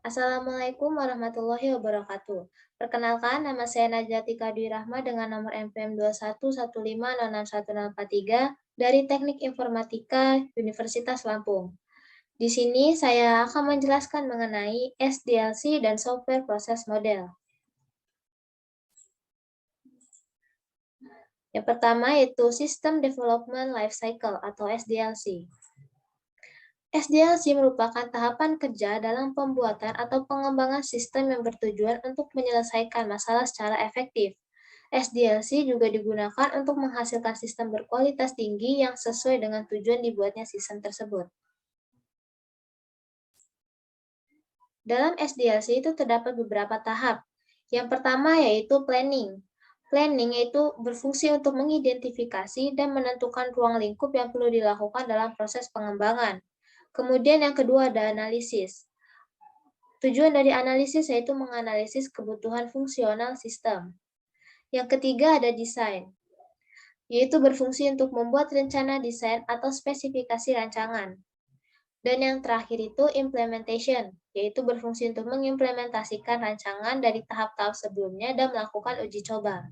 Assalamualaikum warahmatullahi wabarakatuh. Perkenalkan, nama saya Najati Kadwi Rahma dengan nomor NPM 211506143 dari Teknik Informatika Universitas Lampung. Di sini saya akan menjelaskan mengenai SDLC dan Software Process Model. Yang pertama yaitu System Development Life Cycle atau SDLC. SDLC merupakan tahapan kerja dalam pembuatan atau pengembangan sistem yang bertujuan untuk menyelesaikan masalah secara efektif. SDLC juga digunakan untuk menghasilkan sistem berkualitas tinggi yang sesuai dengan tujuan dibuatnya sistem tersebut. Dalam SDLC itu terdapat beberapa tahap. Yang pertama yaitu planning. Planning yaitu berfungsi untuk mengidentifikasi dan menentukan ruang lingkup yang perlu dilakukan dalam proses pengembangan. Kemudian yang kedua ada analisis. Tujuan dari analisis yaitu menganalisis kebutuhan fungsional sistem. Yang ketiga ada desain, yaitu berfungsi untuk membuat rencana desain atau spesifikasi rancangan. Dan yang terakhir itu implementation, yaitu berfungsi untuk mengimplementasikan rancangan dari tahap-tahap sebelumnya dan melakukan uji coba.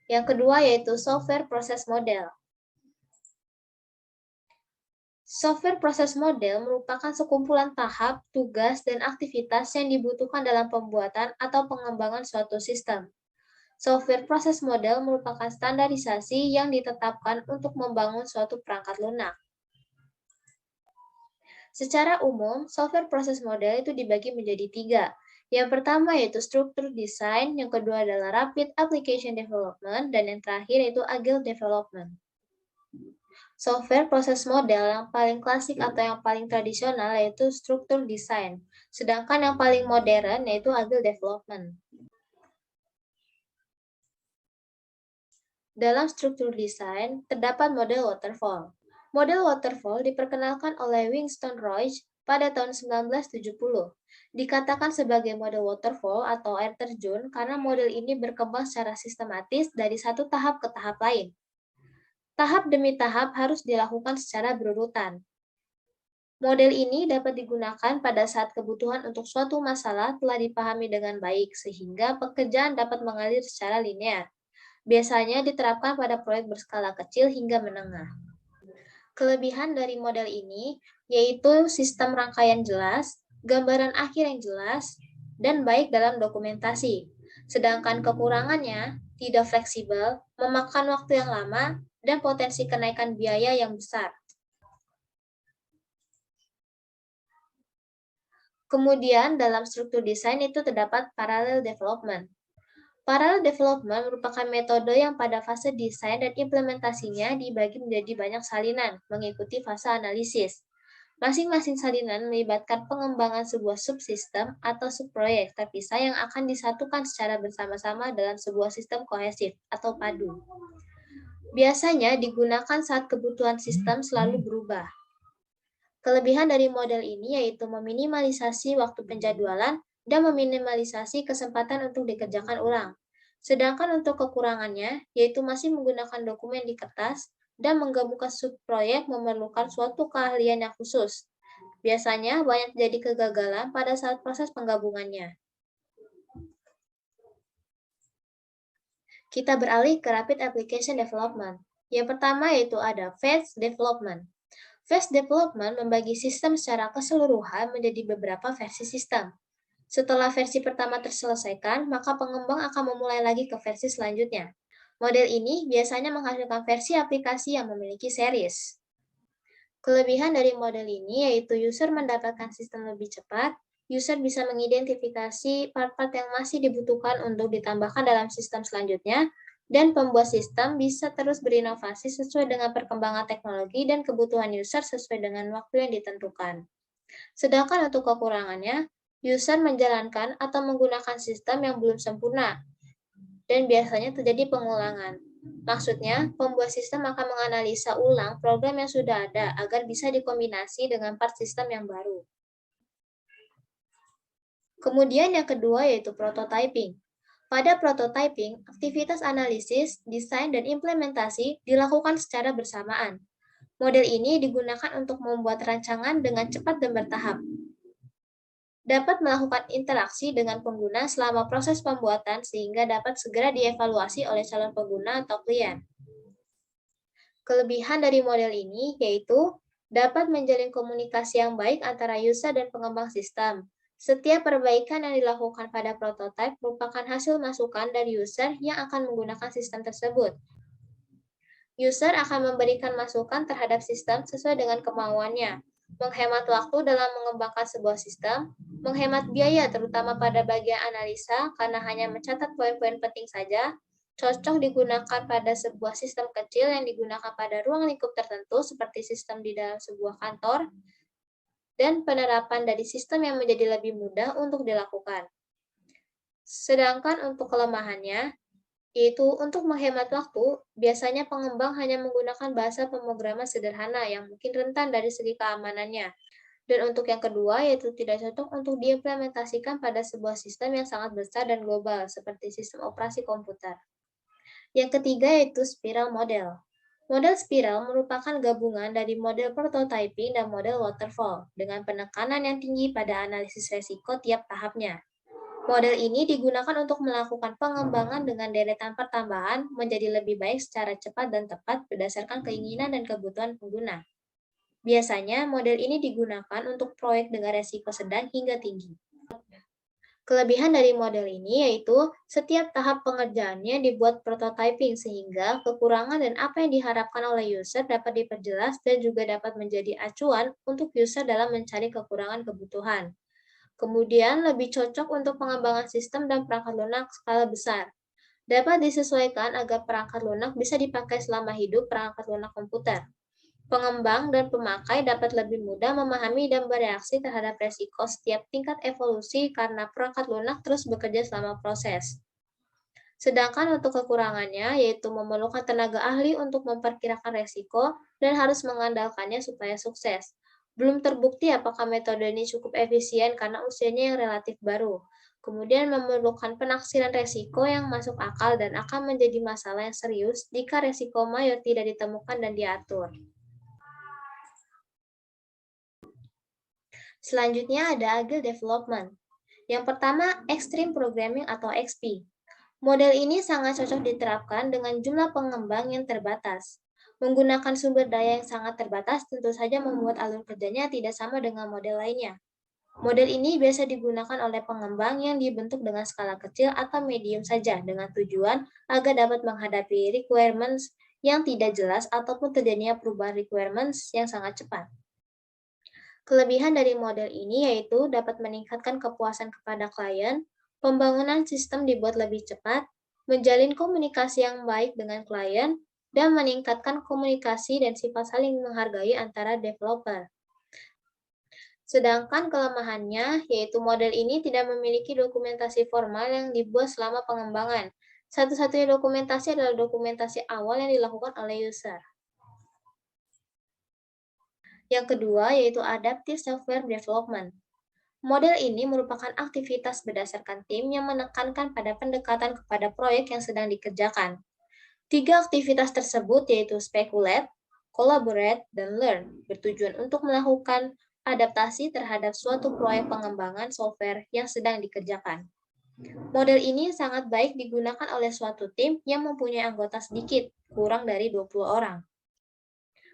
Yang kedua yaitu software process model. Software process model merupakan sekumpulan tahap, tugas, dan aktivitas yang dibutuhkan dalam pembuatan atau pengembangan suatu sistem. Software process model merupakan standarisasi yang ditetapkan untuk membangun suatu perangkat lunak. Secara umum, software process model itu dibagi menjadi tiga. Yang pertama yaitu struktur design, yang kedua adalah rapid application development, dan yang terakhir yaitu agile development. Software proses model yang paling klasik atau yang paling tradisional yaitu struktur desain, sedangkan yang paling modern yaitu agile development. Dalam struktur desain, terdapat model waterfall. Model waterfall diperkenalkan oleh Winston Roach pada tahun 1970. Dikatakan sebagai model waterfall atau air terjun karena model ini berkembang secara sistematis dari satu tahap ke tahap lain. Tahap demi tahap harus dilakukan secara berurutan. Model ini dapat digunakan pada saat kebutuhan untuk suatu masalah telah dipahami dengan baik, sehingga pekerjaan dapat mengalir secara linear. Biasanya diterapkan pada proyek berskala kecil hingga menengah. Kelebihan dari model ini yaitu sistem rangkaian jelas, gambaran akhir yang jelas, dan baik dalam dokumentasi. Sedangkan kekurangannya tidak fleksibel, memakan waktu yang lama, dan potensi kenaikan biaya yang besar. Kemudian dalam struktur desain itu terdapat parallel development. Parallel development merupakan metode yang pada fase desain dan implementasinya dibagi menjadi banyak salinan, mengikuti fase analisis. Masing-masing salinan melibatkan pengembangan sebuah subsistem atau subproyek terpisah yang akan disatukan secara bersama-sama dalam sebuah sistem kohesif atau padu. Biasanya digunakan saat kebutuhan sistem selalu berubah. Kelebihan dari model ini yaitu meminimalisasi waktu penjadwalan dan meminimalisasi kesempatan untuk dikerjakan ulang. Sedangkan untuk kekurangannya, yaitu masih menggunakan dokumen di kertas dan menggabungkan subproyek memerlukan suatu keahlian yang khusus. Biasanya banyak terjadi kegagalan pada saat proses penggabungannya. Kita beralih ke Rapid Application Development. Yang pertama yaitu ada Phase Development. Phase Development membagi sistem secara keseluruhan menjadi beberapa versi sistem. Setelah versi pertama terselesaikan, maka pengembang akan memulai lagi ke versi selanjutnya. Model ini biasanya menghasilkan versi aplikasi yang memiliki series. Kelebihan dari model ini yaitu user mendapatkan sistem lebih cepat, user bisa mengidentifikasi part-part yang masih dibutuhkan untuk ditambahkan dalam sistem selanjutnya, dan pembuat sistem bisa terus berinovasi sesuai dengan perkembangan teknologi dan kebutuhan user sesuai dengan waktu yang ditentukan. Sedangkan untuk kekurangannya, user menjalankan atau menggunakan sistem yang belum sempurna, dan biasanya terjadi pengulangan. Maksudnya, pembuat sistem akan menganalisa ulang program yang sudah ada agar bisa dikombinasi dengan part sistem yang baru. Kemudian yang kedua yaitu prototyping. Pada prototyping, aktivitas analisis, desain, dan implementasi dilakukan secara bersamaan. Model ini digunakan untuk membuat rancangan dengan cepat dan bertahap. dapat melakukan interaksi dengan pengguna selama proses pembuatan sehingga dapat segera dievaluasi oleh calon pengguna atau klien. Kelebihan dari model ini yaitu dapat menjalin komunikasi yang baik antara user dan pengembang sistem. Setiap perbaikan yang dilakukan pada prototipe merupakan hasil masukan dari user yang akan menggunakan sistem tersebut. User akan memberikan masukan terhadap sistem sesuai dengan kemauannya, menghemat waktu dalam mengembangkan sebuah sistem, menghemat biaya terutama pada bagian analisa karena hanya mencatat poin-poin penting saja, cocok digunakan pada sebuah sistem kecil yang digunakan pada ruang lingkup tertentu seperti sistem di dalam sebuah kantor, dan penerapan dari sistem yang menjadi lebih mudah untuk dilakukan. Sedangkan untuk kelemahannya, yaitu untuk menghemat waktu, biasanya pengembang hanya menggunakan bahasa pemrograman sederhana yang mungkin rentan dari segi keamanannya. Dan untuk yang kedua, yaitu tidak cocok untuk diimplementasikan pada sebuah sistem yang sangat besar dan global, seperti sistem operasi komputer. Yang ketiga yaitu spiral model. Model spiral merupakan gabungan dari model prototyping dan model waterfall, dengan penekanan yang tinggi pada analisis resiko tiap tahapnya. Model ini digunakan untuk melakukan pengembangan dengan deretan pertambahan menjadi lebih baik secara cepat dan tepat berdasarkan keinginan dan kebutuhan pengguna. Biasanya, model ini digunakan untuk proyek dengan resiko sedang hingga tinggi. Kelebihan dari model ini yaitu setiap tahap pengerjaannya dibuat prototyping sehingga kekurangan dan apa yang diharapkan oleh user dapat diperjelas dan juga dapat menjadi acuan untuk user dalam mencari kekurangan kebutuhan. Kemudian lebih cocok untuk pengembangan sistem dan perangkat lunak skala besar. Dapat disesuaikan agar perangkat lunak bisa dipakai selama hidup perangkat lunak komputer. Pengembang dan pemakai dapat lebih mudah memahami dan bereaksi terhadap resiko setiap tingkat evolusi karena perangkat lunak terus bekerja selama proses. Sedangkan untuk kekurangannya, yaitu memerlukan tenaga ahli untuk memperkirakan resiko dan harus mengandalkannya supaya sukses. Belum terbukti apakah metode ini cukup efisien karena usianya yang relatif baru. Kemudian memerlukan penaksiran resiko yang masuk akal dan akan menjadi masalah yang serius jika resiko mayor tidak ditemukan dan diatur. Selanjutnya ada Agile Development. Yang pertama, Extreme Programming atau XP. Model ini sangat cocok diterapkan dengan jumlah pengembang yang terbatas. Menggunakan sumber daya yang sangat terbatas tentu saja membuat alur kerjanya tidak sama dengan model lainnya. Model ini biasa digunakan oleh pengembang yang dibentuk dengan skala kecil atau medium saja dengan tujuan agar dapat menghadapi requirements yang tidak jelas ataupun terjadinya perubahan requirements yang sangat cepat. Kelebihan dari model ini yaitu dapat meningkatkan kepuasan kepada klien, pembangunan sistem dibuat lebih cepat, menjalin komunikasi yang baik dengan klien, dan meningkatkan komunikasi dan sifat saling menghargai antara developer. Sedangkan kelemahannya, yaitu model ini tidak memiliki dokumentasi formal yang dibuat selama pengembangan. Satu-satunya dokumentasi adalah dokumentasi awal yang dilakukan oleh user. Yang kedua, yaitu Adaptive Software Development. Model ini merupakan aktivitas berdasarkan tim yang menekankan pada pendekatan kepada proyek yang sedang dikerjakan. Tiga aktivitas tersebut yaitu speculate, collaborate, dan learn, bertujuan untuk melakukan adaptasi terhadap suatu proyek pengembangan software yang sedang dikerjakan. Model ini sangat baik digunakan oleh suatu tim yang mempunyai anggota sedikit, kurang dari 20 orang.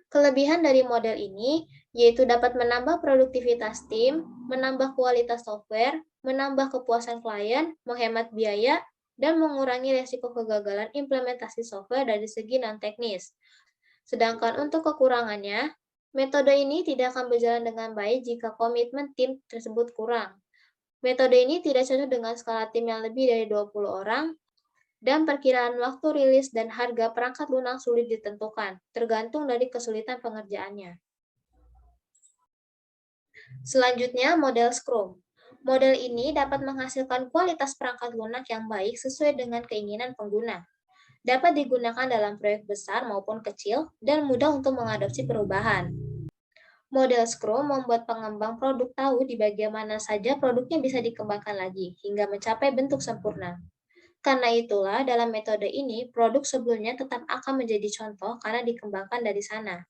Kelebihan dari model ini yaitu dapat menambah produktivitas tim, menambah kualitas software, menambah kepuasan klien, menghemat biaya, dan mengurangi resiko kegagalan implementasi software dari segi non-teknis. Sedangkan untuk kekurangannya, metode ini tidak akan berjalan dengan baik jika komitmen tim tersebut kurang. Metode ini tidak cocok dengan skala tim yang lebih dari 20 orang, dan perkiraan waktu rilis dan harga perangkat lunak sulit ditentukan, tergantung dari kesulitan pengerjaannya. Selanjutnya, model Scrum. Model ini dapat menghasilkan kualitas perangkat lunak yang baik sesuai dengan keinginan pengguna. Dapat digunakan dalam proyek besar maupun kecil dan mudah untuk mengadopsi perubahan. Model Scrum membuat pengembang produk tahu di bagian mana saja produknya bisa dikembangkan lagi hingga mencapai bentuk sempurna. Karena itulah, dalam metode ini, produk sebelumnya tetap akan menjadi contoh karena dikembangkan dari sana.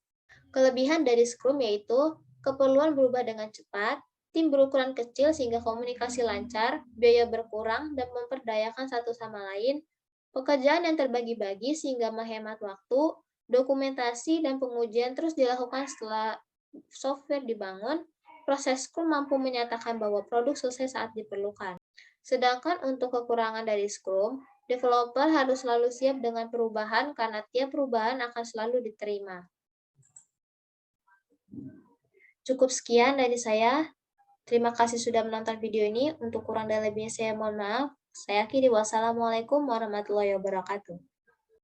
Kelebihan dari Scrum yaitu keperluan berubah dengan cepat, Tim berukuran kecil sehingga komunikasi lancar, biaya berkurang, dan memperdayakan satu sama lain. Pekerjaan yang terbagi-bagi sehingga menghemat waktu, dokumentasi, dan pengujian terus dilakukan setelah software dibangun. Proses Scrum mampu menyatakan bahwa produk selesai saat diperlukan. Sedangkan untuk kekurangan dari Scrum, developer harus selalu siap dengan perubahan karena tiap perubahan akan selalu diterima. Cukup sekian dari saya. Terima kasih sudah menonton video ini. Untuk kurang dan lebihnya saya mohon maaf. Saya akhiri. Wassalamualaikum warahmatullahi wabarakatuh.